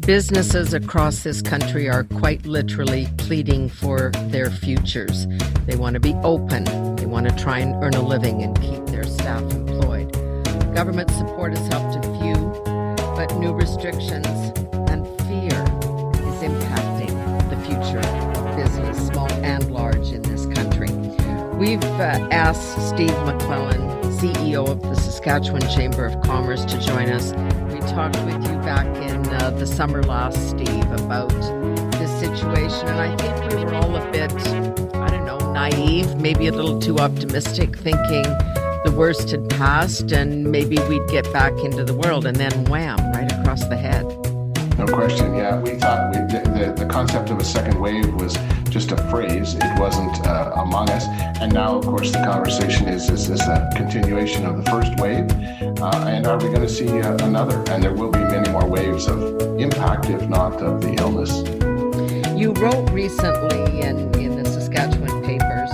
Businesses across this country are quite literally pleading for their futures. They want to be open. They want to try and earn a living and keep their staff employed. Government support has helped a few, but new restrictions and fear is impacting the future of business, small and large, in this country. We've asked Steve McLellan, CEO of the Saskatchewan Chamber of Commerce, to join us. We talked with you back in the summer last, Steve, about this situation, and I think we were all a bit, naive, maybe a little too optimistic, thinking the worst had passed and maybe we'd get back into the world, and then wham, right across the head. No question, yeah. We thought the concept of a second wave was just a phrase. It wasn't among us. And now, of course, the conversation is this a continuation of the first wave? And are we going to see another? And there will be many more waves of impact, if not of the illness. You wrote recently in the Saskatchewan papers,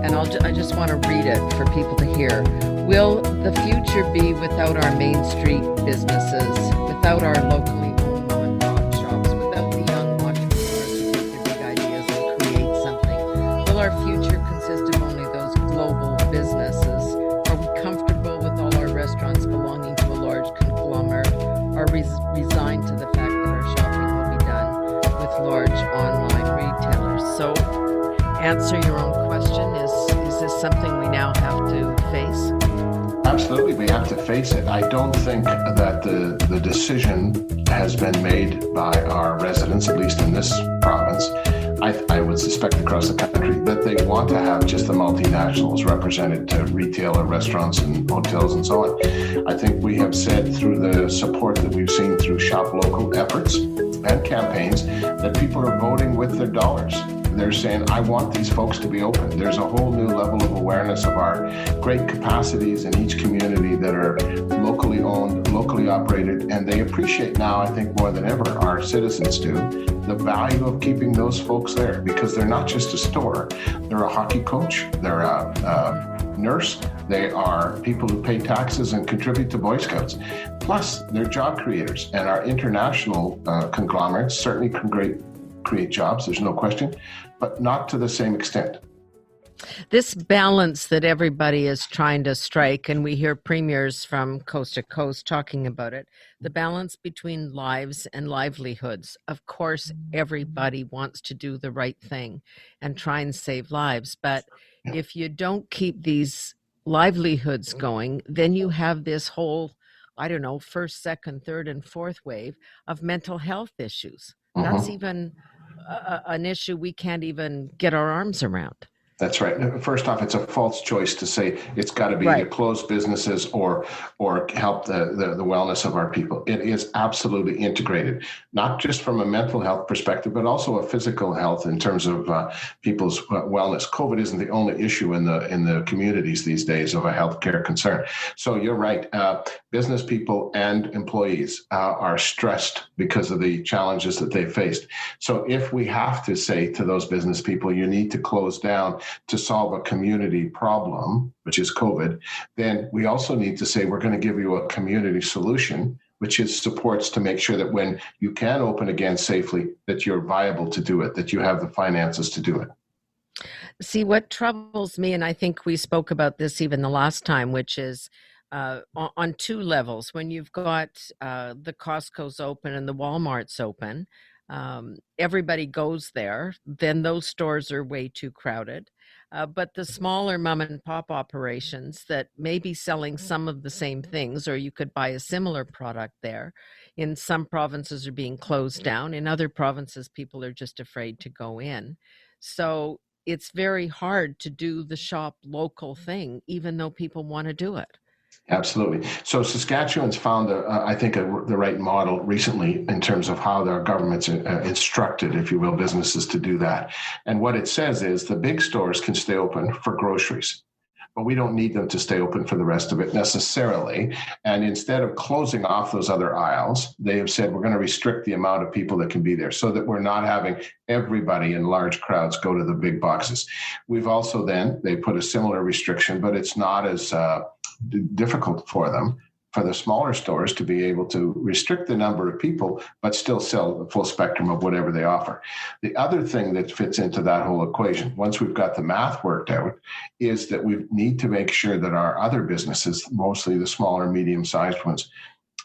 and I just want to read it for people to hear. Will the future be without our Main Street businesses, without our locally owned mom and pop shops, without the young entrepreneurs who take their big ideas and create something? Will our future consist of only those global businesses? Are we comfortable with all our restaurants belonging to a large conglomerate? Are we resigned to the fact that our shopping will be done with large online retailers? So, answer your own question. Is this something we now have to face? Absolutely, we have to face it. I don't think that the decision has been made by our residents, at least in this province. I would suspect across the country that they want to have just the multinationals represented to retail or restaurants and hotels and so on. I think we have said through the support that we've seen through Shop Local efforts and campaigns that people are voting with their dollars. They're saying, I want these folks to be open. There's a whole new level of awareness of our great capacities in each community that are locally owned, locally operated, and they appreciate now, I think more than ever, our citizens do, the value of keeping those folks there, because they're not just a store. They're a hockey coach, they're a nurse, they are people who pay taxes and contribute to Boy Scouts. Plus, they're job creators, and our international conglomerates certainly can create jobs, there's no question, but not to the same extent. This balance that everybody is trying to strike, and we hear premiers from coast to coast talking about it, the balance between lives and livelihoods. Of course, everybody wants to do the right thing and try and save lives, but if you don't keep these livelihoods going, then you have this whole, first, second, third, and fourth wave of mental health issues. That's even an issue we can't even get our arms around. That's right. First off, it's a false choice to say it's got to be to close businesses or help the wellness of our people. It is absolutely integrated, not just from a mental health perspective, but also a physical health in terms of people's wellness. COVID isn't the only issue in the communities these days of a healthcare concern. So you're right. Business people and employees are stressed because of the challenges that they faced. So if we have to say to those business people, you need to close down to solve a community problem, which is COVID, then we also need to say we're going to give you a community solution, which is supports to make sure that when you can open again safely, that you're viable to do it, that you have the finances to do it. See, what troubles me, and I think we spoke about this even the last time, which is on two levels. When you've got the Costco's open and the Walmart's open, everybody goes there, then those stores are way too crowded. But the smaller mom and pop operations that may be selling some of the same things, or you could buy a similar product there, in some provinces are being closed down. In other provinces, people are just afraid to go in. So it's very hard to do the shop local thing, even though people want to do it. Absolutely. So Saskatchewan's found, the right model recently in terms of how their government's instructed, if you will, businesses to do that. And what it says is the big stores can stay open for groceries, but we don't need them to stay open for the rest of it necessarily. And instead of closing off those other aisles, they have said we're going to restrict the amount of people that can be there so that we're not having everybody in large crowds go to the big boxes. We've also they put a similar restriction, but it's not as difficult for them for the smaller stores to be able to restrict the number of people, but still sell the full spectrum of whatever they offer. The other thing that fits into that whole equation, once we've got the math worked out, is that we need to make sure that our other businesses, mostly the smaller, medium-sized ones,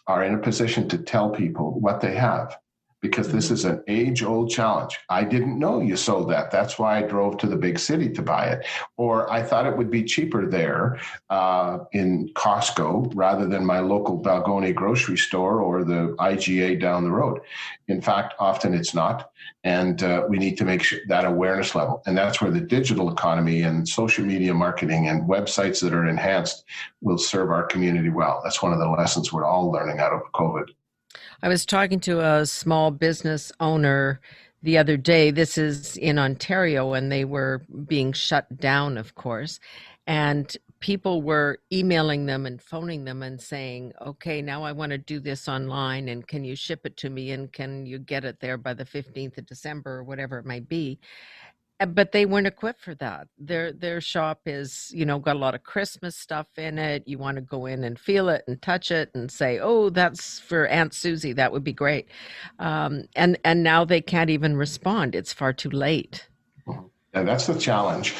are in a position to tell people what they have. Because this is an age-old challenge. I didn't know you sold that. That's why I drove to the big city to buy it. Or I thought it would be cheaper there in Costco rather than my local Balgony grocery store or the IGA down the road. In fact, often it's not. And we need to make sure that awareness level. And that's where the digital economy and social media marketing and websites that are enhanced will serve our community well. That's one of the lessons we're all learning out of COVID. I was talking to a small business owner the other day. This is in Ontario, and they were being shut down, of course. And people were emailing them and phoning them and saying, okay, now I want to do this online, and can you ship it to me? And can you get it there by the 15th of December or whatever it might be? But they weren't equipped for that. Their shop is, got a lot of Christmas stuff in it. You want to go in and feel it and touch it and say, oh, that's for Aunt Susie. That would be great. And now they can't even respond. It's far too late. Yeah, that's the challenge.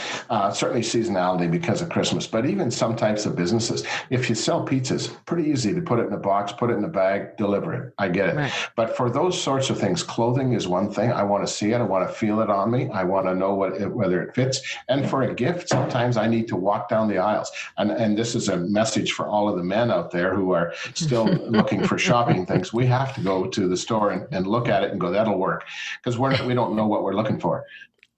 Certainly seasonality because of Christmas, but even some types of businesses. If you sell pizzas, pretty easy to put it in a box, put it in a bag, deliver it. I get it. Right. But for those sorts of things, clothing is one thing. I want to see it. I want to feel it on me. I want to know whether it fits. And for a gift, sometimes I need to walk down the aisles. And this is a message for all of the men out there who are still looking for shopping things. We have to go to the store and look at it and go, that'll work. Because we don't know what we're looking for.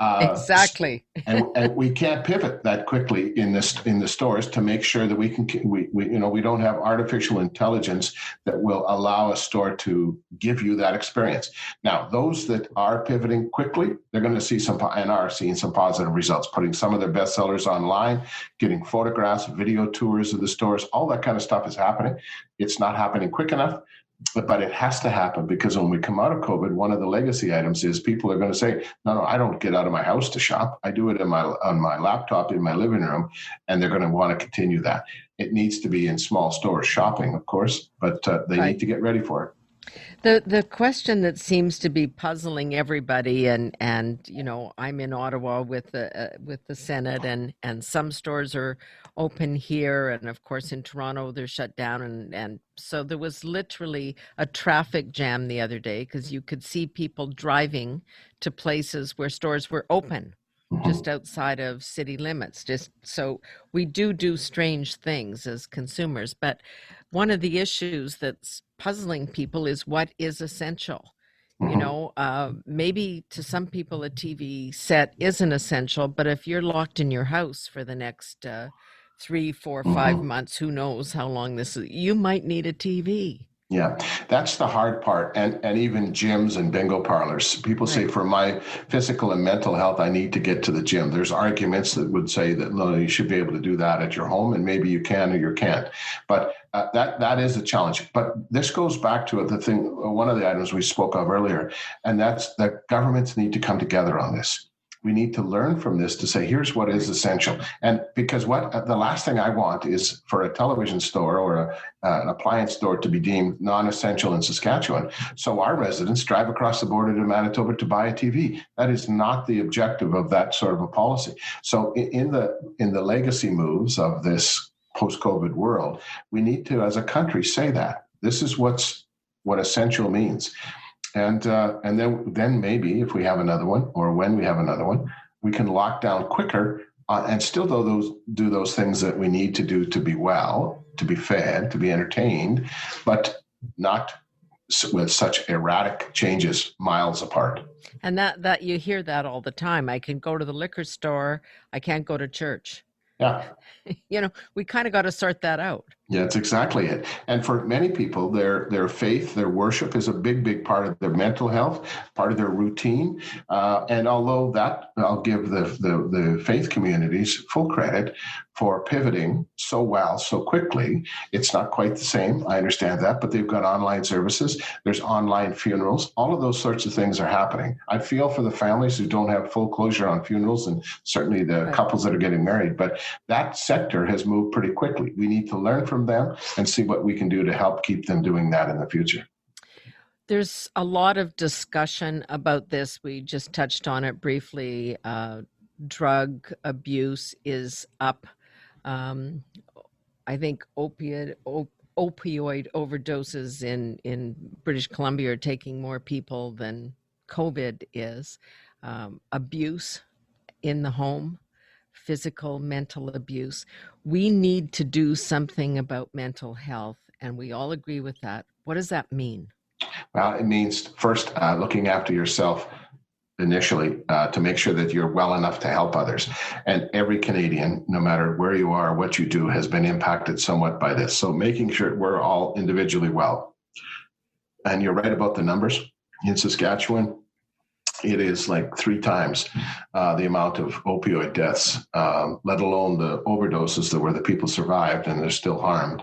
Exactly. and we can't pivot that quickly in the stores to make sure that we don't have artificial intelligence that will allow a store to give you that experience. Now, those that are pivoting quickly, they're going to see are seeing some positive results, putting some of their bestsellers online, getting photographs, video tours of the stores, all that kind of stuff is happening. It's not happening quick enough. But it has to happen because when we come out of COVID, one of the legacy items is people are going to say, no, I don't get out of my house to shop. I do it on my laptop in my living room, and they're going to want to continue that. It needs to be in small stores shopping, of course, but they need to get ready for it. The question that seems to be puzzling everybody, and I'm in Ottawa with the Senate, and some stores are open here, and of course in Toronto they're shut down, and so there was literally a traffic jam the other day because you could see people driving to places where stores were open, just outside of city limits. Just so we do strange things as consumers, but one of the issues that's puzzling people is what is essential. Maybe to some people a TV set isn't essential, but if you're locked in your house for the next 3, 4, 5 months, who knows how long this is, you might need a TV. Yeah, that's the hard part. And even gyms and bingo parlors. People say for my physical and mental health, I need to get to the gym. There's arguments that would say that, no, you should be able to do that at your home, and maybe you can or you can't. But that is a challenge. But this goes back to one of the items we spoke of earlier, and that's that governments need to come together on this. We need to learn from this to say, here's what is essential. And because the last thing I want is for a television store or an appliance store to be deemed non-essential in Saskatchewan. So our residents drive across the border to Manitoba to buy a TV. That is not the objective of that sort of a policy. So in the legacy moves of this post-COVID world, we need to, as a country, say that this is what essential means. And then maybe if we have another one, or when we have another one, we can lock down quicker and still do those things that we need to do to be well, to be fed, to be entertained, but not with such erratic changes miles apart. And that you hear that all the time. I can go to the liquor store. I can't go to church. Yeah. We kind of got to sort that out. Yeah, that's exactly it. And for many people, their faith, their worship is a big, big part of their mental health, part of their routine. And although that, I'll give the faith communities full credit for pivoting so well, so quickly. It's not quite the same. I understand that, but they've got online services. There's online funerals. All of those sorts of things are happening. I feel for the families who don't have full closure on funerals, and certainly the couples that are getting married. But that sector has moved pretty quickly. We need to learn from from them and see what we can do to help keep them doing that in the future. There's a lot of discussion about this. We just touched on it briefly. Drug abuse is up. Um, I think opioid overdoses in British Columbia are taking more people than COVID is. Abuse in the home, physical, mental abuse. We need to do something about mental health, and we all agree with that. What does that mean? Well, it means first looking after yourself initially to make sure that you're well enough to help others. And every Canadian, no matter where you are, what you do, has been impacted somewhat by this. So making sure we're all individually well. And you're right about the numbers. In Saskatchewan, it is like 3 times the amount of opioid deaths, let alone the overdoses where the people survived and they're still harmed,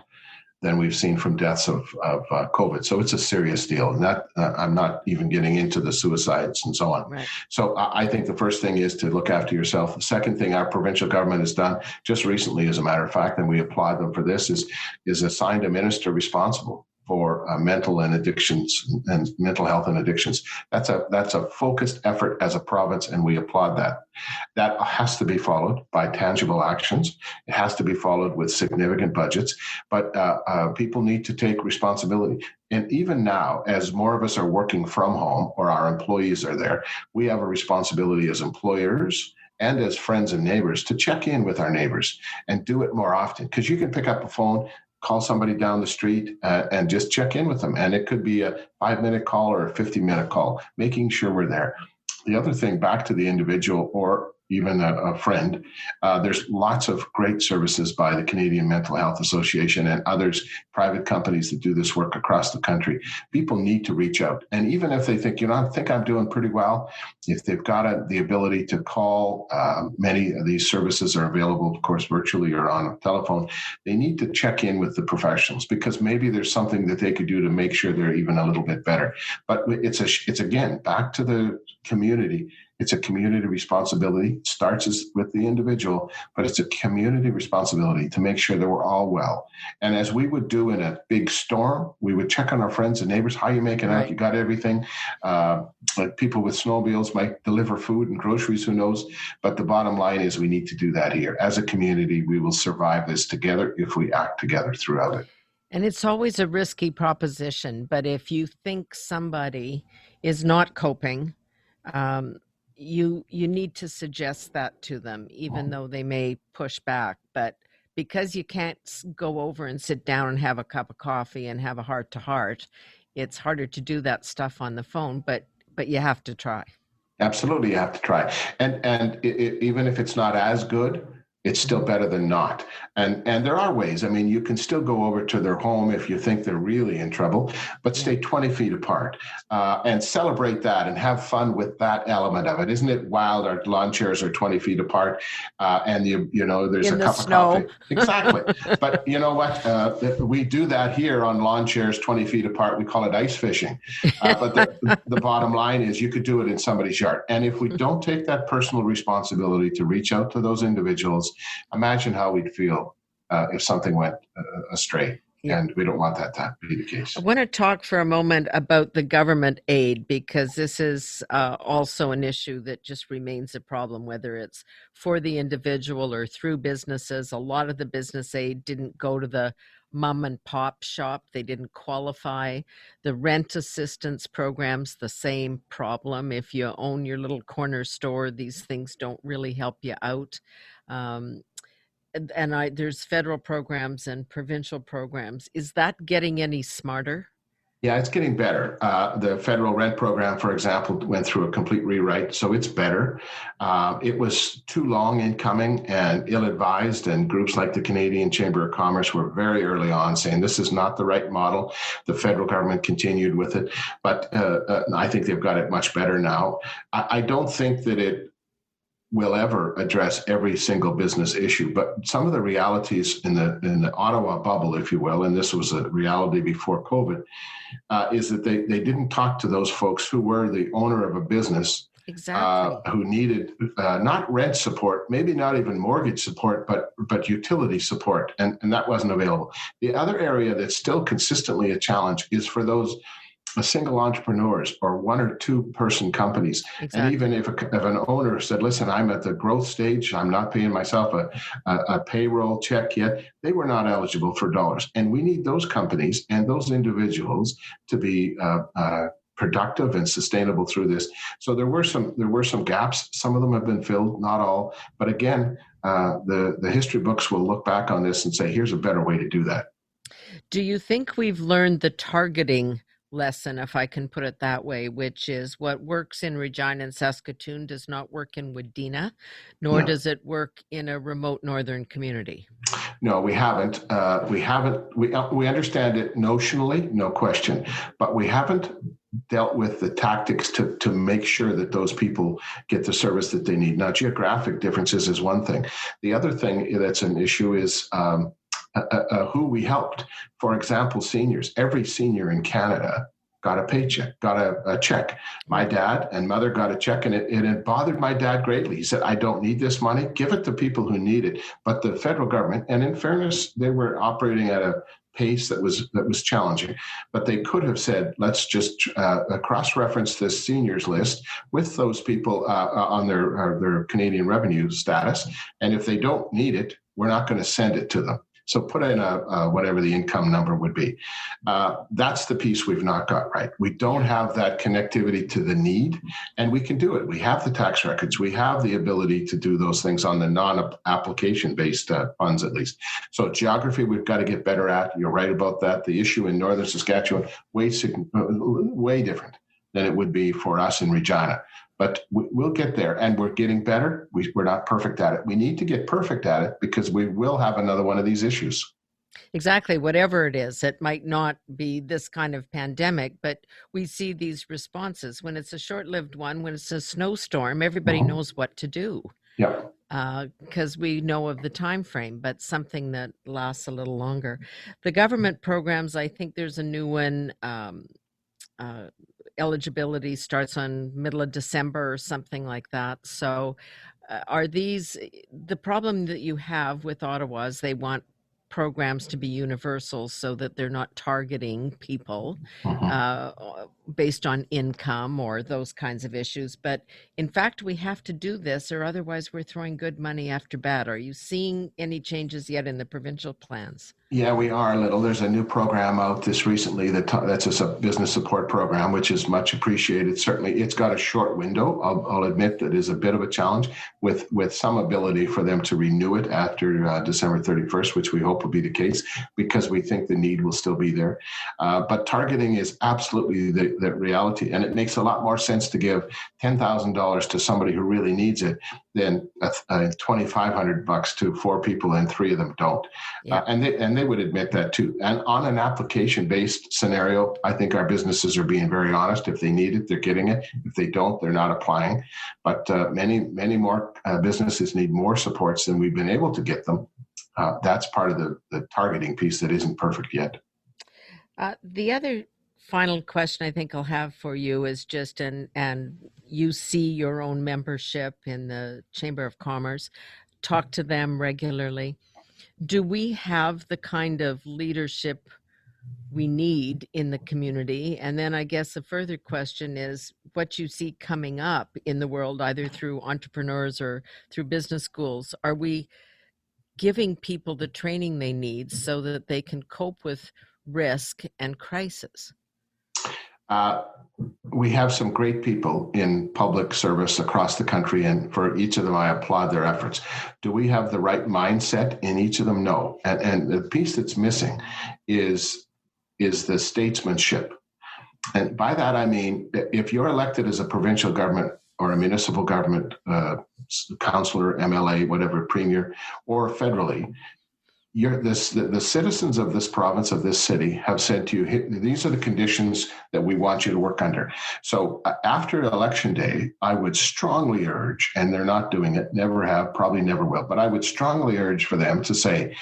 than we've seen from deaths of COVID. So it's a serious deal. And that I'm not even getting into the suicides and so on. Right. So I think the first thing is to look after yourself. The second thing our provincial government has done just recently, as a matter of fact, and we applaud them for this, is assigned a minister responsible for mental and addictions and mental health and addictions. That's a focused effort as a province, and we applaud that. That has to be followed by tangible actions. It has to be followed with significant budgets, but people need to take responsibility. And even now, as more of us are working from home or our employees are there, we have a responsibility as employers and as friends and neighbors to check in with our neighbors and do it more often. Because you can pick up a phone, call somebody down the street and just check in with them. And it could be a 5-minute call or a 50-minute call, making sure we're there. The other thing, back to the individual or even a friend, there's lots of great services by the Canadian Mental Health Association and others, private companies that do this work across the country. People need to reach out. And even if they think, I think I'm doing pretty well, if they've got the ability to call, many of these services are available, of course, virtually or on a telephone, they need to check in with the professionals because maybe there's something that they could do to make sure they're even a little bit better. But it's again, back to the community. It's a community responsibility. It starts with the individual, but it's a community responsibility to make sure that we're all well. And as we would do in a big storm, we would check on our friends and neighbors. How are you making out? You got everything? Like people with snowmobiles might deliver food and groceries, who knows? But the bottom line is we need to do that here. As a community, we will survive this together if we act together throughout it. And it's always a risky proposition, but if you think somebody is not coping, you need to suggest that to them, even though they may push back. But because you can't go over and sit down and have a cup of coffee and have a heart-to-heart, it's harder to do that stuff on the phone, but you have to try. Absolutely, you have to try. And even if it's not as good, it's still better than not. And there are ways. I mean, you can still go over to their home if you think they're really in trouble, but stay 20 feet apart and celebrate that and have fun with that element of it. Isn't it wild? Our lawn chairs are 20 feet apart and there's a cup of coffee. Exactly. But you know what? We do that here on lawn chairs 20 feet apart. We call it ice fishing. But the bottom line is you could do it in somebody's yard. And if we don't take that personal responsibility to reach out to those individuals, imagine how we'd feel if something went astray. Yeah. And we don't want that to be the case. I want to talk for a moment about the government aid, because this is also an issue that just remains a problem, whether it's for the individual or through businesses. A lot of the business aid didn't go to the mom and pop shop. They didn't qualify. The rent assistance programs, the same problem. If you own your little corner store, these things don't really help you out. There's federal programs and provincial programs. Is that getting any smarter? Yeah, it's getting better. The federal rent program, for example, went through a complete rewrite, so it's better. It was too long in coming and ill-advised, and groups like the Canadian Chamber of Commerce were very early on saying this is not the right model. The federal government continued with it, but I think they've got it much better now. I don't think that it will ever address every single business issue, but some of the realities in the Ottawa bubble, if you will, and this was a reality before COVID, is that they didn't talk to those folks who were the owner of a business Exactly. who needed not rent support, maybe not even mortgage support, but utility support, and that wasn't available. The other area that's still consistently a challenge is for those single entrepreneurs or one or two person companies. Exactly. And even if an owner said, listen, I'm at the growth stage, I'm not paying myself a payroll check yet, they were not eligible for dollars. And we need those companies and those individuals to be productive and sustainable through this. So there were some gaps. Some of them have been filled, not all. But again, the history books will look back on this and say, here's a better way to do that. Do you think we've learned the targeting lesson, if I can put it that way, which is what works in Regina and Saskatoon does not work in Regina, nor does it work in a remote northern community? No, we haven't. We understand it notionally, no question, but we haven't dealt with the tactics to make sure that those people get the service that they need. Now, geographic differences is one thing. The other thing that's an issue is who we helped. For example, seniors. Every senior in Canada got a paycheck, got a check. My dad and mother got a check, and it bothered my dad greatly. He said, I don't need this money. Give it to people who need it. But the federal government, and in fairness, they were operating at a pace that was challenging. But they could have said, let's just cross-reference this seniors list with those people on their Canadian revenue status. And if they don't need it, we're not going to send it to them. So put in whatever the income number would be. That's the piece we've not got right. We don't have that connectivity to the need, and we can do it. We have the tax records. We have the ability to do those things on the non-application-based funds, at least. So geography, we've got to get better at. You're right about that. The issue in northern Saskatchewan, way different than it would be for us in Regina. But we'll get there, and we're getting better. We're not perfect at it. We need to get perfect at it because we will have another one of these issues. Exactly. Whatever it is, it might not be this kind of pandemic, but we see these responses. When it's a short-lived one, when it's a snowstorm, everybody knows what to do. Yeah. Because we know of the time frame, but something that lasts a little longer. The government programs, I think there's a new one. Eligibility starts on middle of December or something like that. So are these the problem that you have with Ottawa is they want programs to be universal so that they're not targeting people based on income or those kinds of issues. But in fact, we have to do this or otherwise we're throwing good money after bad. Are you seeing any changes yet in the provincial plans? Yeah, we are a little. There's a new program out this recently that's a business support program, which is much appreciated. Certainly, it's got a short window. I'll admit that is a bit of a challenge with some ability for them to renew it after December 31st, which we hope will be the case because we think the need will still be there. But targeting is absolutely the reality, and it makes a lot more sense to give $10,000 to somebody who really needs it than $2,500 to four people and three of them don't. Yeah. And they would admit that too. And on an application-based scenario, I think our businesses are being very honest. If they need it, they're getting it. If they don't, they're not applying. But many more businesses need more supports than we've been able to get them. That's part of the targeting piece that isn't perfect yet. The other final question I think I'll have for you is just, and you see your own membership in the Chamber of Commerce, talk to them regularly. Do we have the kind of leadership we need in the community? And then I guess a further question is what you see coming up in the world, either through entrepreneurs or through business schools. Are we giving people the training they need so that they can cope with risk and crisis? We have some great people in public service across the country, and for each of them, I applaud their efforts. Do we have the right mindset in each of them? No. And the piece that's missing is the statesmanship. And by that, I mean, if you're elected as a provincial government or a municipal government, councillor, MLA, whatever, premier, or federally, the citizens of this province, of this city, have said to you, these are the conditions that we want you to work under. So after Election Day, I would strongly urge, and they're not doing it, never have, probably never will, but I would strongly urge for them to say,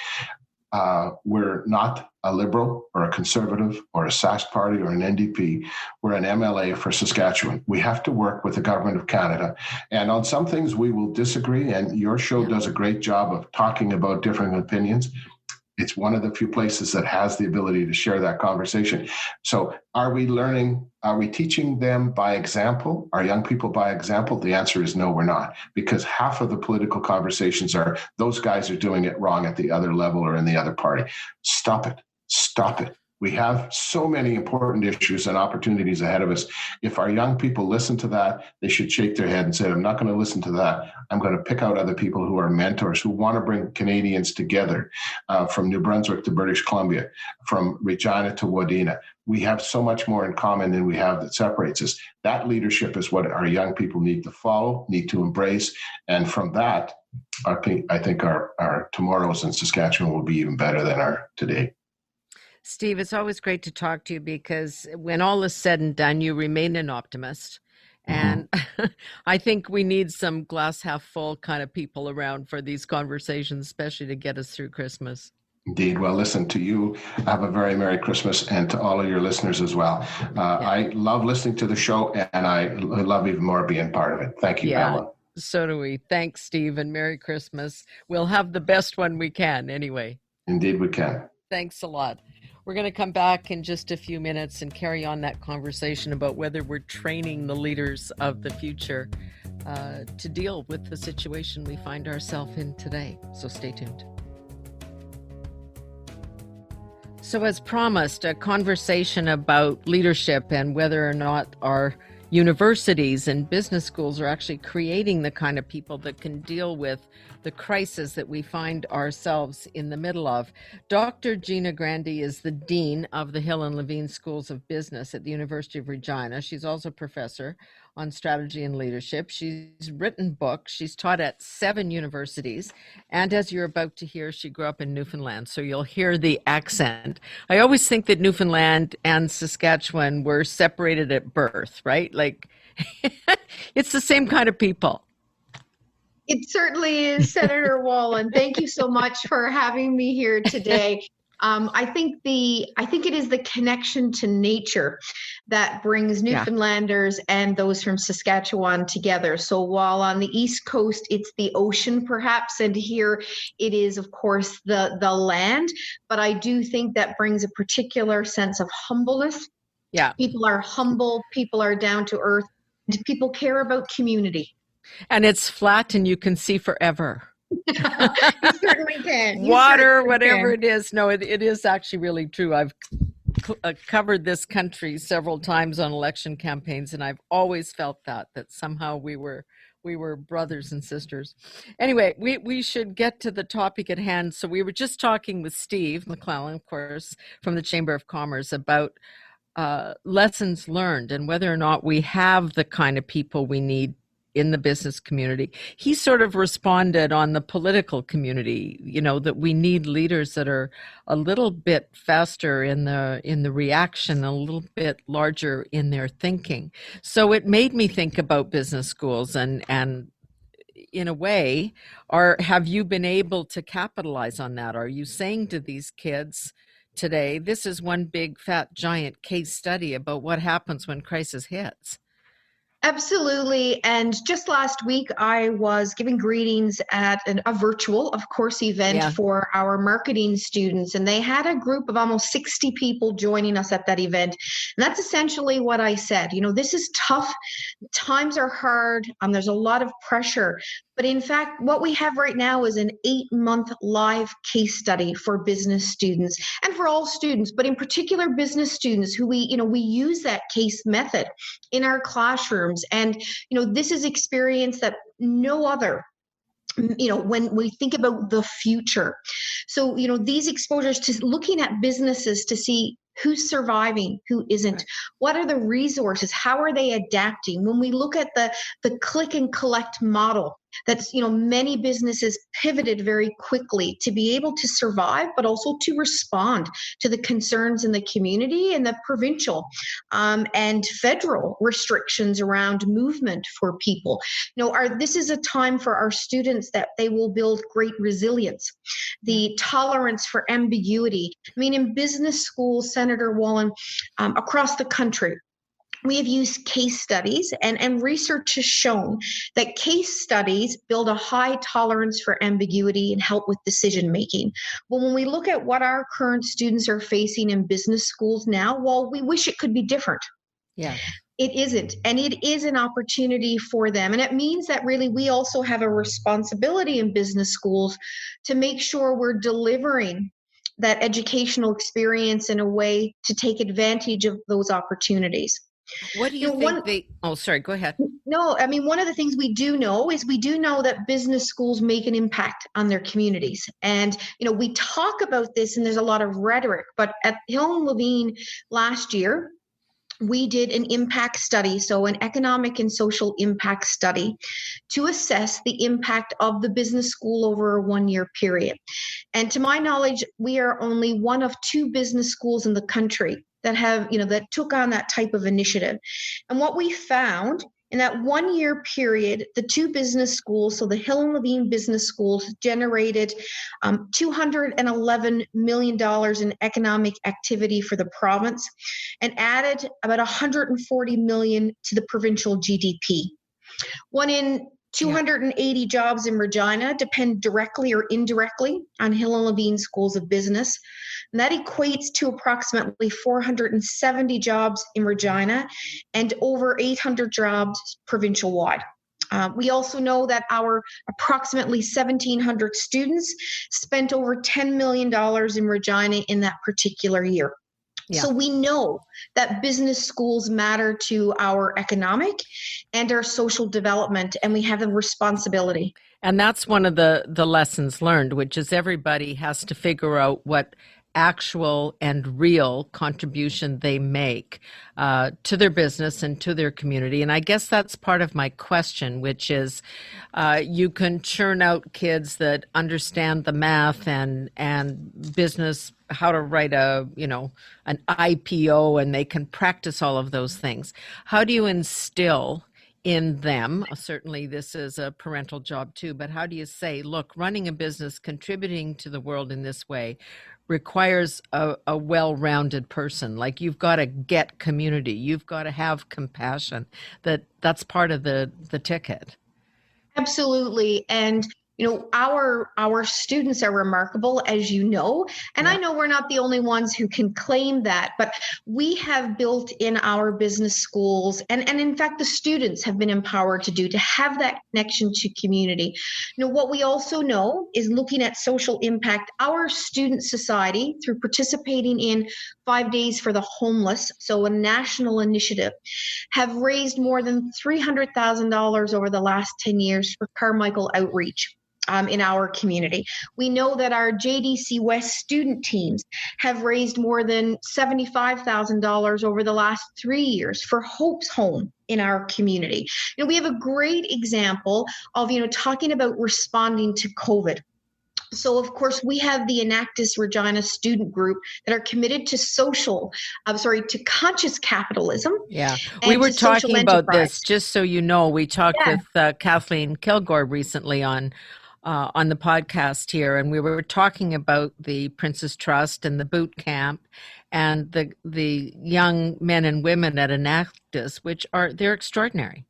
we're not a Liberal or a Conservative or a Sask party or an NDP. We're an MLA for Saskatchewan. We have to work with the Government of Canada. And on some things we will disagree, and your show does a great job of talking about different opinions. It's one of the few places that has the ability to share that conversation. So are we learning, are we teaching them by example? Are young people by example? The answer is no, we're not. Because half of the political conversations are, those guys are doing it wrong at the other level or in the other party. Stop it. Stop it. We have so many important issues and opportunities ahead of us. If our young people listen to that, they should shake their head and say, I'm not going to listen to that. I'm going to pick out other people who are mentors, who want to bring Canadians together, from New Brunswick to British Columbia, from Regina to Wadena. We have so much more in common than we have that separates us. That leadership is what our young people need to follow, need to embrace. And from that, I think our tomorrows in Saskatchewan will be even better than our today. Steve, it's always great to talk to you because when all is said and done, you remain an optimist. And I think we need some glass half full kind of people around for these conversations, especially to get us through Christmas. Indeed. Well, listen, to you, have a very Merry Christmas, and to all of your listeners as well. I love listening to the show, and I love even more being part of it. Thank you, Pamela. So do we. Thanks, Steve, and Merry Christmas. We'll have the best one we can anyway. Indeed, we can. Thanks a lot. We're going to come back in just a few minutes and carry on that conversation about whether we're training the leaders of the future to deal with the situation we find ourselves in today. So stay tuned. So as promised, a conversation about leadership and whether or not our universities and business schools are actually creating the kind of people that can deal with the crisis that we find ourselves in the middle of. Dr. Gina Grandy is the Dean of the Hill and Levine Schools of Business at the University of Regina. She's also a professor on strategy and leadership. She's written books. She's taught at 7 universities. And as you're about to hear, she grew up in Newfoundland, so you'll hear the accent. I always think that Newfoundland and Saskatchewan were separated at birth, right? Like, it's the same kind of people. It certainly is, Senator Wallin. Thank you so much for having me here today. I think it is the connection to nature that brings Newfoundlanders and those from Saskatchewan together. So while on the East Coast, it's the ocean perhaps, and here it is, of course, the land. But I do think that brings a particular sense of humbleness. Yeah. People are humble, people are down to earth, and people care about community. And it's flat and you can see forever. You certainly can. Water, whatever it is. No, it is actually really true. I've covered this country several times on election campaigns, and I've always felt that somehow we were brothers and sisters. Anyway, we should get to the topic at hand. So we were just talking with Steve McLellan, of course, from the Chamber of Commerce about lessons learned and whether or not we have the kind of people we need in the business community. He sort of responded on the political community, that we need leaders that are a little bit faster in the reaction, a little bit larger in their thinking. So it made me think about business schools and in a way, have you been able to capitalize on that? Are you saying to these kids today, this is one big fat giant case study about what happens when crisis hits? Absolutely. And just last week, I was giving greetings at a virtual, of course, event for our marketing students. And they had a group of almost 60 people joining us at that event. And that's essentially what I said. This is tough. Times are hard. There's a lot of pressure. But in fact, what we have right now is an 8-month live case study for business students and for all students, but in particular business students who we use that case method in our classrooms. And, this is experience that no other, when we think about the future. So, these exposures to looking at businesses to see who's surviving, who isn't, what are the resources, how are they adapting? When we look at the click and collect model, that, many businesses pivoted very quickly to be able to survive, but also to respond to the concerns in the community and the provincial and federal restrictions around movement for people. This is a time for our students that they will build great resilience, the tolerance for ambiguity. In business schools, Senator Wallin, across the country, we have used case studies, and research has shown that case studies build a high tolerance for ambiguity and help with decision making. Well, when we look at what our current students are facing in business schools now, well, we wish it could be different. Yeah. It isn't, and it is an opportunity for them. And it means that really we also have a responsibility in business schools to make sure we're delivering that educational experience in a way to take advantage of those opportunities. What do you think sorry, go ahead. No, one of the things we do know that business schools make an impact on their communities. And, we talk about this and there's a lot of rhetoric, but at Hill and Levine last year, we did an impact study, so an economic and social impact study, to assess the impact of the business school over a 1-year period. And to my knowledge, we are only one of 2 business schools in the country that have, that took on that type of initiative. And what we found in that 1-year period, the 2 business schools, so the Hill and Levine business schools, generated $211 million in economic activity for the province and added about $140 million to the provincial GDP. 1 in 280 jobs in Regina depend directly or indirectly on Hill and Levine schools of business. And that equates to approximately 470 jobs in Regina and over 800 jobs provincial-wide. We also know that our approximately 1,700 students spent over $10 million in Regina in that particular year. Yeah. So we know that business schools matter to our economic and our social development, and we have a responsibility. And that's one of the lessons learned, which is everybody has to figure out what actual and real contribution they make to their business and to their community. And I guess that's part of my question, which is you can churn out kids that understand the math and business, how to write an IPO, and they can practice all of those things. How do you instill in them, certainly this is a parental job too, but how do you say, look, running a business, contributing to the world in this way requires a well-rounded person. Like, you've got to get community, you've got to have compassion. That's part of the ticket. Absolutely. And our students are remarkable, as you know, and I know we're not the only ones who can claim that, but we have built in our business schools, and in fact, the students have been empowered to have that connection to community. What we also know is, looking at social impact, our student society, through participating in 5 Days for the Homeless, so a national initiative, have raised more than $300,000 over the last 10 years for Carmichael outreach. In our community. We know that our JDC West student teams have raised more than $75,000 over the last 3 years for Hope's Home in our community. We have a great example of, talking about responding to COVID. So, of course, we have the Enactus Regina student group that are committed to conscious capitalism. Yeah, we were talking about this, just so you know. We talked with Kathleen Kilgore recently on the podcast here, and we were talking about the Princess Trust and the boot camp and the young men and women at Enactus, they're extraordinary.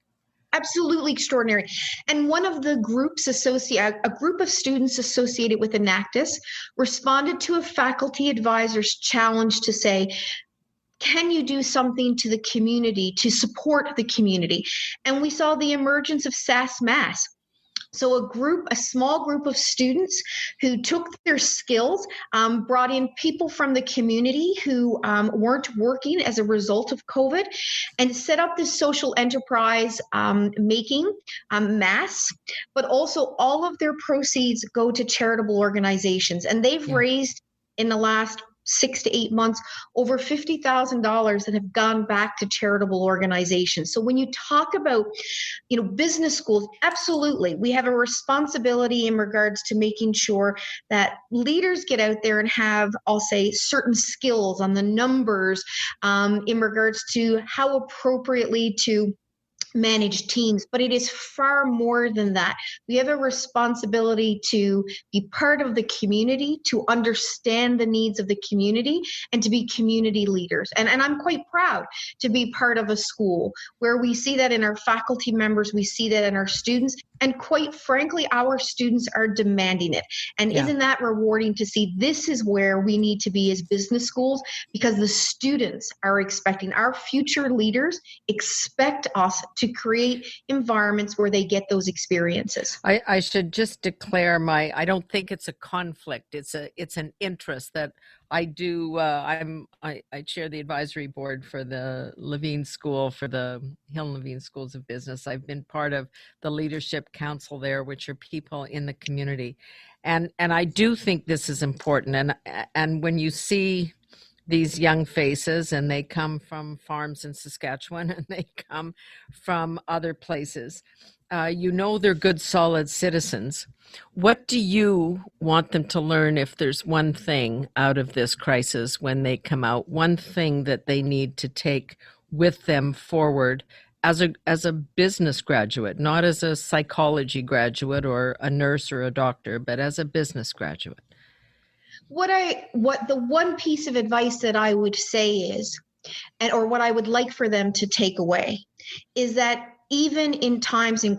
Absolutely extraordinary. And one of the groups a group of students associated with Enactus responded to a faculty advisor's challenge to say, can you do something to the community to support the community? And we saw the emergence of Sask Mass. So a small group of students who took their skills, brought in people from the community who weren't working as a result of COVID, and set up this social enterprise making masks, but also all of their proceeds go to charitable organizations. And they've raised, in the last 6 to 8 months, over $50,000 that have gone back to charitable organizations. So when you talk about, business schools, absolutely, we have a responsibility in regards to making sure that leaders get out there and have, I'll say, certain skills on the numbers, in regards to how appropriately to manage teams, but it is far more than that. We have a responsibility to be part of the community, to understand the needs of the community, and to be community leaders. And I'm quite proud to be part of a school where we see that in our faculty members, we see that in our students, and quite frankly, our students are demanding it. And isn't that rewarding to see? This is where we need to be as business schools, because the students are expecting, our future leaders expect us to create environments where they get those experiences. I should just declare I don't think it's a conflict. It's an interest that I do. I chair the advisory board for the Levine School, for the Hill and Levine Schools of Business. I've been part of the leadership council there, which are people in the community. And I do think this is important. And when you see these young faces, and they come from farms in Saskatchewan, and they come from other places, they're good, solid citizens. What do you want them to learn, if there's one thing out of this crisis when they come out, one thing that they need to take with them forward as a business graduate, not as a psychology graduate or a nurse or a doctor, but as a business graduate? What the one piece of advice that I would say is, or what I would like for them to take away, is that even in times of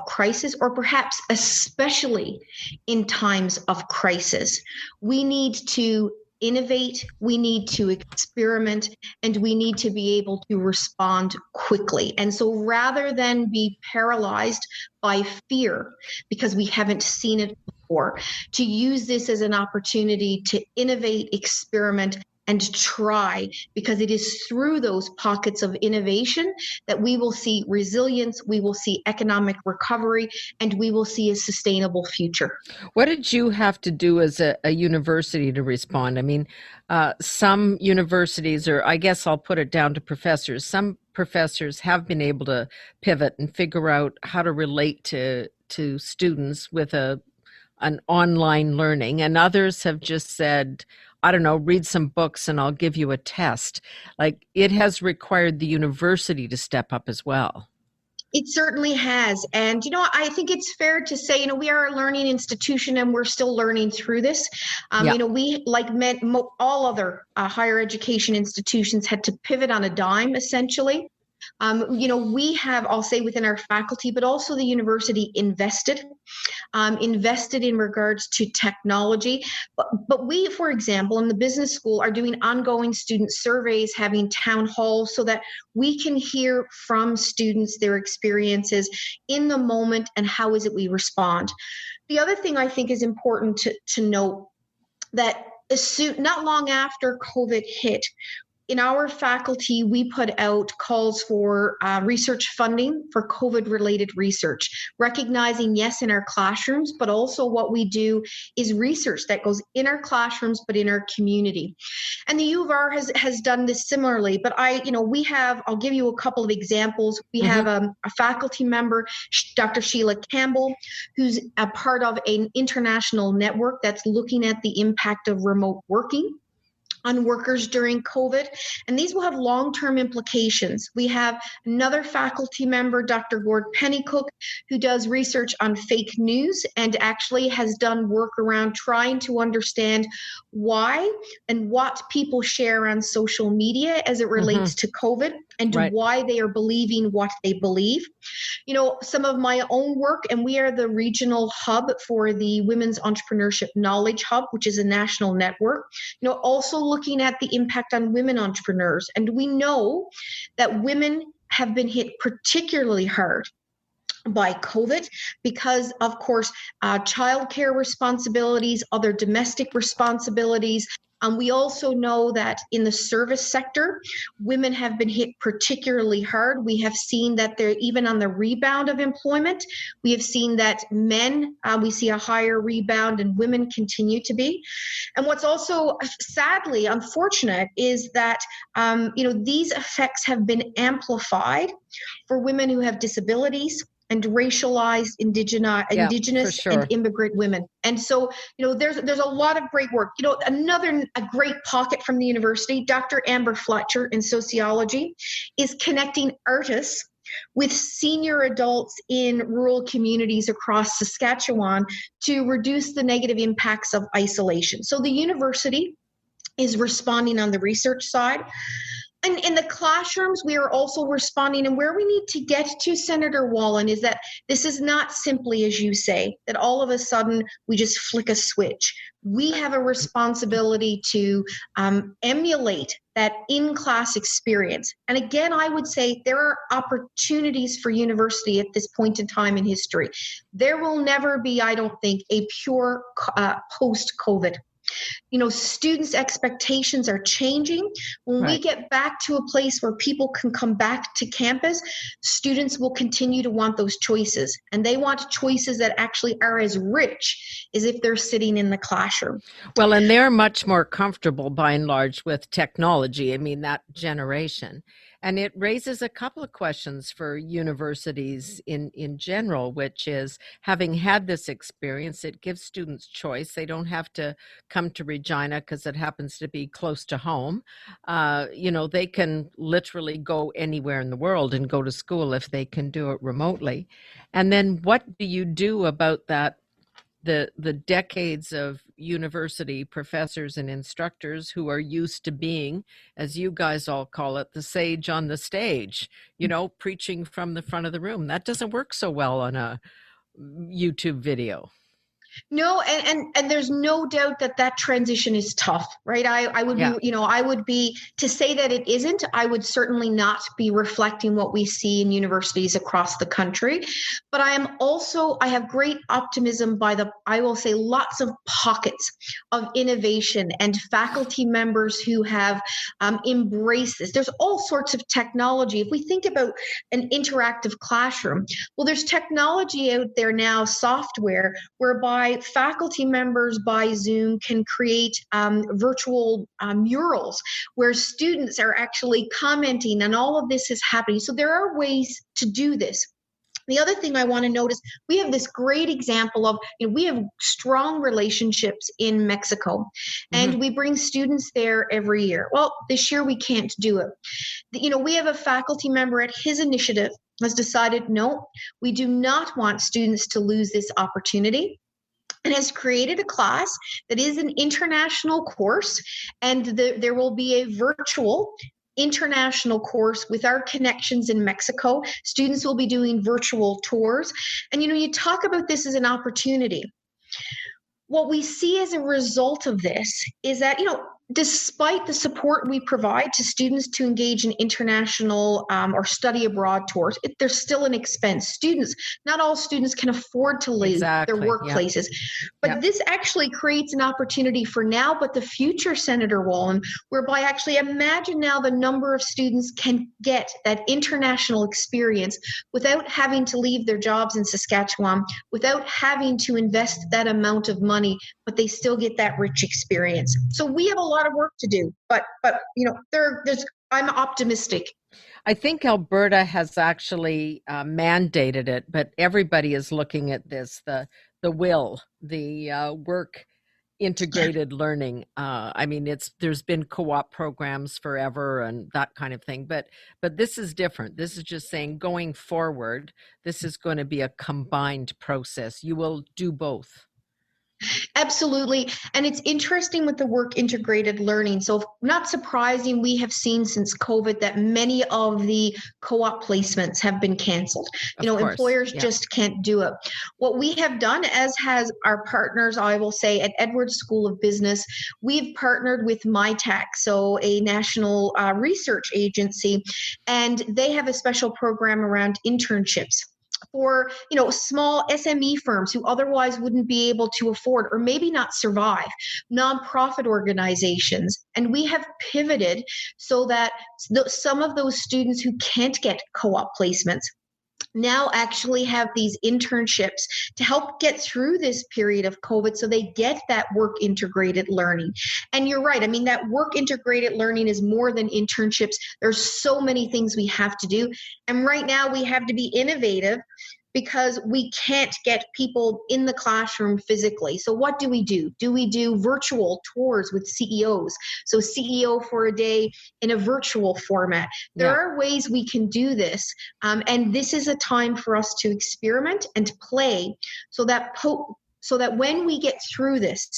crisis, or perhaps especially in times of crisis, we need to innovate, we need to experiment, and we need to be able to respond quickly. And so rather than be paralyzed by fear because we haven't seen it before, to use this as an opportunity to innovate, experiment, and try, because it is through those pockets of innovation that we will see resilience, we will see economic recovery, and we will see a sustainable future. What did you have to do as a university to respond? I mean, some universities, or I guess I'll put it down to professors, some professors have been able to pivot and figure out how to relate to students with an online learning, and others have just said, I don't know, read some books and I'll give you a test. Like, it has required the university to step up as well. It certainly has. And, I think it's fair to say, we are a learning institution and we're still learning through this. We, like all other higher education institutions, had to pivot on a dime, essentially. We have, I'll say, within our faculty, but also the university invested in regards to technology. But we, for example, in the business school are doing ongoing student surveys, having town halls, so that we can hear from students their experiences in the moment and how is it we respond. The other thing I think is important to note, that not long after COVID hit, in our faculty, we put out calls for research funding for COVID-related research, recognizing, yes, in our classrooms, but also what we do is research that goes in our classrooms, but in our community. And the UofR has done this similarly, but I'll give you a couple of examples. We have a faculty member, Dr. Sheila Campbell, who's a part of an international network that's looking at the impact of remote working on workers during COVID, and these will have long-term implications. We have another faculty member, Dr. Gord Pennycook, who does research on fake news and actually has done work around trying to understand why and what people share on social media as it relates to COVID, and why they are believing what they believe. Some of my own work, and we are the regional hub for the Women's Entrepreneurship Knowledge Hub, which is a national network, also looking at the impact on women entrepreneurs. And we know that women have been hit particularly hard by COVID because, of course, childcare responsibilities, other domestic responsibilities, We also know that in the service sector, women have been hit particularly hard. We have seen that they're even on the rebound of employment. We have seen that men, we see a higher rebound, and women continue to be. And what's also sadly unfortunate is that these effects have been amplified for women who have disabilities and racialized indigenous sure. and immigrant women. And so, there's a lot of great work. A great pocket from the university, Dr. Amber Fletcher in sociology, is connecting artists with senior adults in rural communities across Saskatchewan to reduce the negative impacts of isolation. So the university is responding on the research side. And in the classrooms, we are also responding. And where we need to get to, Senator Wallin, is that this is not simply, as you say, that all of a sudden we just flick a switch. We have a responsibility to emulate that in-class experience. And again, I would say there are opportunities for university at this point in time in history. There will never be, I don't think, a pure post-COVID. Students' expectations are changing. When we get back to a place where people can come back to campus, students will continue to want those choices. And they want choices that actually are as rich as if they're sitting in the classroom. Well, and they're much more comfortable by and large with technology. I mean, that generation. And it raises a couple of questions for universities in general, which is, having had this experience, it gives students choice. They don't have to come to Regina because it happens to be close to home. They can literally go anywhere in the world and go to school if they can do it remotely. And then what do you do about that? The decades of university professors and instructors who are used to being, as you guys all call it, the sage on the stage, preaching from the front of the room. That doesn't work so well on a YouTube video. No, and there's no doubt that transition is tough, right? I would be, I would be, to say that it isn't, I would certainly not be reflecting what we see in universities across the country. But I have great optimism I will say, lots of pockets of innovation and faculty members who have embraced this. There's all sorts of technology. If we think about an interactive classroom, well, there's technology out there now, software, whereby faculty members by Zoom can create virtual murals where students are actually commenting, and all of this is happening. So there are ways to do this. The other thing I want to note is we have this great example of, we have strong relationships in Mexico, and we bring students there every year. Well, this year we can't do it. We have a faculty member at his initiative has decided, no, we do not want students to lose this opportunity, and has created a class that is an international course, and there will be a virtual international course with our connections in Mexico. Students will be doing virtual tours. And, you talk about this as an opportunity. What we see as a result of this is that, despite the support we provide to students to engage in international or study abroad tours, there's still an expense. Not all students can afford to leave their workplaces. But this actually creates an opportunity for now, but the future, Senator Wallin, whereby actually imagine now the number of students can get that international experience without having to leave their jobs in Saskatchewan, without having to invest that amount of money, but they still get that rich experience. So we have a lot of work to do, but I'm optimistic. I think Alberta has actually mandated it, but everybody is looking at this, the work integrated learning. There's been co-op programs forever and that kind of thing, but this is different. This is just saying, going forward, this is going to be a combined process. You will do both. Absolutely. And it's interesting with the work integrated learning. So not surprising, we have seen since COVID that many of the co-op placements have been canceled. Employers just can't do it. What we have done, as has our partners, I will say, at Edwards School of Business, we've partnered with MyTech, so a national research agency, and they have a special program around internships for, small SME firms who otherwise wouldn't be able to afford or maybe not survive, nonprofit organizations. And we have pivoted so that some of those students who can't get co-op placements now actually have these internships to help get through this period of COVID so they get that work integrated learning. And you're right. I mean, that work integrated learning is more than internships. There's so many things we have to do. And right now we have to be innovative because we can't get people in the classroom physically. So what do we do? Do we do virtual tours with CEOs? So CEO for a day in a virtual format. There are ways we can do this. And this is a time for us to experiment and play so that when we get through this,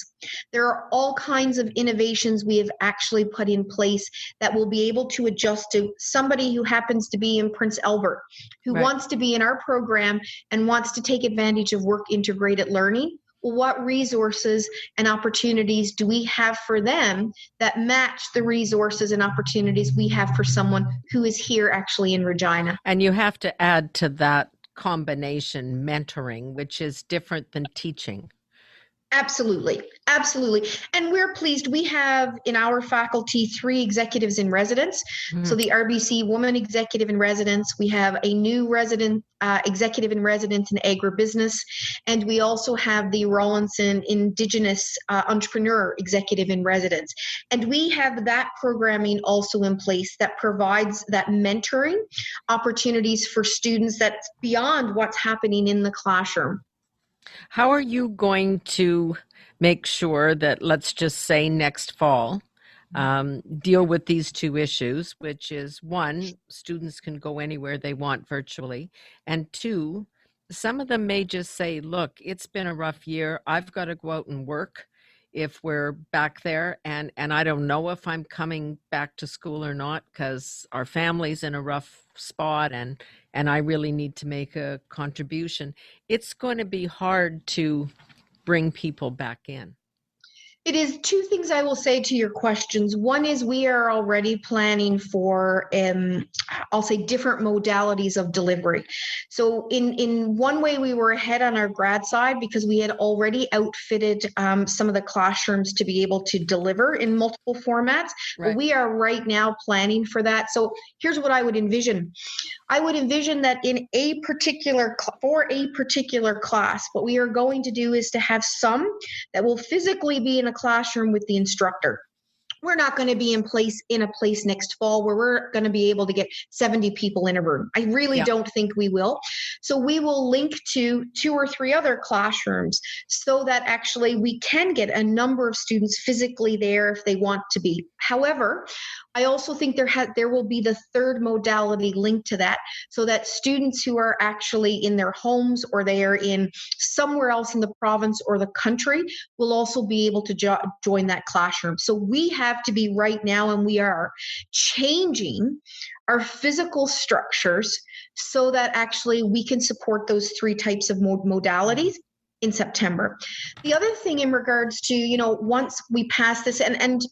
there are all kinds of innovations we have actually put in place that will be able to adjust to somebody who happens to be in Prince Albert, who wants to be in our program and wants to take advantage of work integrated learning. Well, what resources and opportunities do we have for them that match the resources and opportunities we have for someone who is here actually in Regina? And you have to add to that combination mentoring, which is different than teaching. Absolutely. Absolutely. And we're pleased. We have in our faculty 3 executives in residence. Mm-hmm. So the RBC woman executive in residence, we have a new resident executive in residence in agribusiness, and we also have the Rawlinson Indigenous entrepreneur executive in residence. And we have that programming also in place that provides that mentoring opportunities for students that's beyond what's happening in the classroom. How are you going to make sure that, let's just say next fall, deal with these 2 issues, which is 1, students can go anywhere they want virtually, and 2, some of them may just say, look, it's been a rough year. I've got to go out and work if we're back there, and I don't know if I'm coming back to school or not because our family's in a rough spot and I really need to make a contribution. It's going to be hard to bring people back in. It is 2 things I will say to your questions. One is we are already planning for, I'll say, different modalities of delivery. So in one way, we were ahead on our grad side because we had already outfitted some of the classrooms to be able to deliver in multiple formats. Right. But we are right now planning for that. So here's what I would envision. I would envision that for a particular class, what we are going to do is to have some that will physically be in a classroom with the instructor. We're not going to be in a place next fall where we're going to be able to get 70 people in a room. I really don't think we will. So we will link to 2 or 3 other classrooms so that actually we can get a number of students physically there if they want to be. However, I also think there will be the third modality linked to that, so that students who are actually in their homes or they are in somewhere else in the province or the country will also be able to join that classroom. So we have to be right now, and we are changing our physical structures so that actually we can support those 3 types of modalities in September. The other thing in regards to, once we pass this, and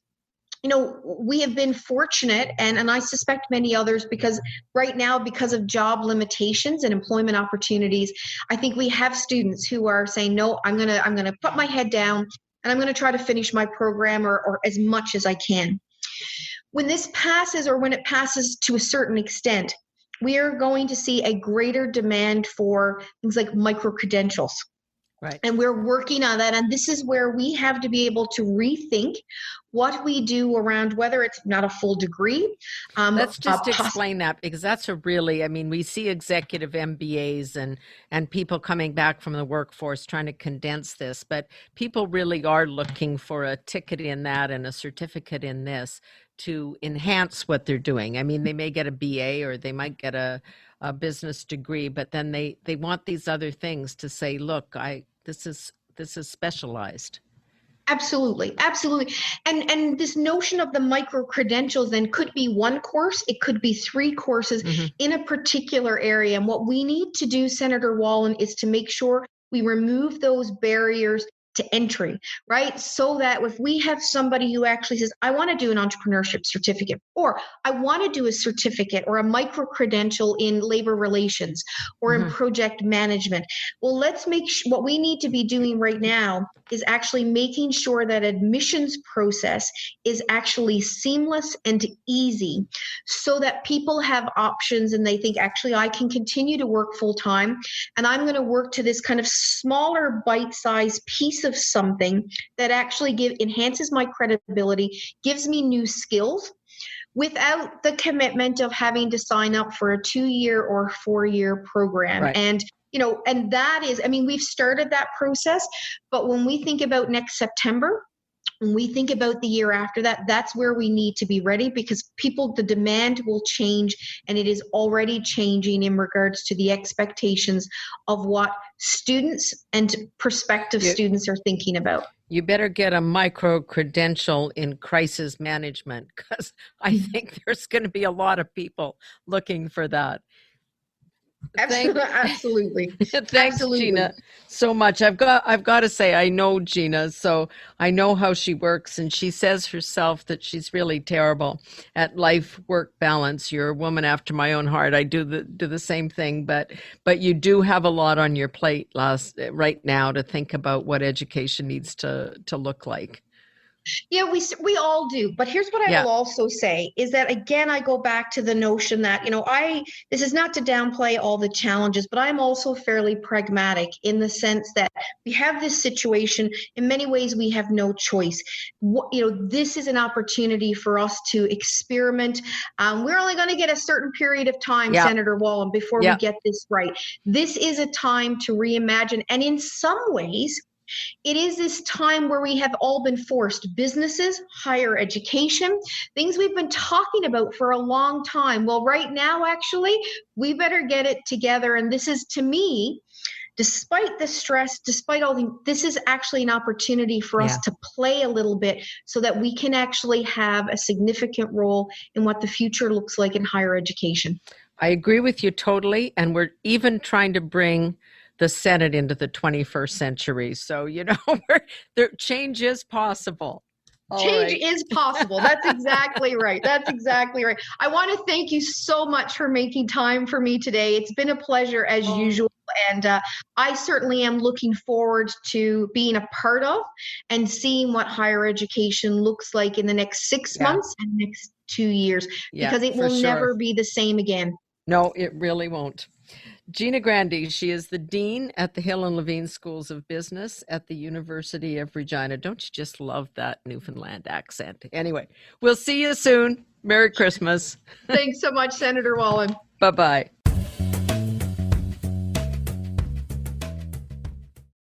we have been fortunate, and I suspect many others, because right now, because of job limitations and employment opportunities, I think we have students who are saying, no, I'm gonna put my head down and I'm gonna try to finish my program or as much as I can. When this passes, or when it passes to a certain extent, we are going to see a greater demand for things like micro-credentials. Right. And we're working on that. And this is where we have to be able to rethink what we do around whether it's not a full degree. Let's just explain that, because that's we see executive MBAs and people coming back from the workforce trying to condense this, but people really are looking for a ticket in that and a certificate in this to enhance what they're doing. They may get a BA or they might get a business degree, but then they want these other things to say, look, this is specialized. Absolutely. And this notion of the micro-credentials then could be 1 course, it could be 3 courses in a particular area. And what we need to do, Senator Wallin, is to make sure we remove those barriers to entry, right? So that if we have somebody who actually says, I want to do an entrepreneurship certificate, or I want to do a certificate or a micro credential in labor relations or in project management. Well, let's make what we need to be doing right now is actually making sure that admissions process is actually seamless and easy, so that people have options and they think, actually, I can continue to work full time, and I'm going to work to this kind of smaller bite-sized piece of something that actually enhances my credibility, gives me new skills, without the commitment of having to sign up for a 2-year or 4-year program. Right. And and that is, I mean, we've started that process, but when we think about next September, when we think about the year after that, that's where we need to be ready, because the demand will change, and it is already changing in regards to the expectations of what students and prospective students are thinking about. You better get a micro credential in crisis management, because I think there's going to be a lot of people looking for that. Absolutely. Thanks, Absolutely. Gina, so much. I've got to say, I know Gina, so I know how she works, and she says herself that she's really terrible at life-work balance. You're a woman after my own heart. I do the same thing, but you do have a lot on your plate right now to think about what education needs to look like. Yeah, we all do. But here's what I will also say is that, again, I go back to the notion that, this is not to downplay all the challenges, but I'm also fairly pragmatic in the sense that we have this situation. In many ways, we have no choice. This is an opportunity for us to experiment. We're only going to get a certain period of time, Senator Wallin, before we get this right. This is a time to reimagine. And in some ways, it is this time where we have all been forced, businesses, higher education, things we've been talking about for a long time. Well, right now, actually, we better get it together. And this is, to me, despite the stress, despite all this is actually an opportunity for us to play a little bit so that we can actually have a significant role in what the future looks like in higher education. I agree with you totally. And we're even trying to bring the Senate into the 21st century. So, change is possible. Change is possible. That's exactly right. That's exactly right. I want to thank you so much for making time for me today. It's been a pleasure as usual. And I certainly am looking forward to being a part of and seeing what higher education looks like in the next 6 months and next 2 years, because it will never be the same again. No, it really won't. Gina Grandy, she is the Dean at the Hill and Levine Schools of Business at the University of Regina. Don't you just love that Newfoundland accent? Anyway, we'll see you soon. Merry Christmas. Thanks so much, Senator Wallin. Bye-bye.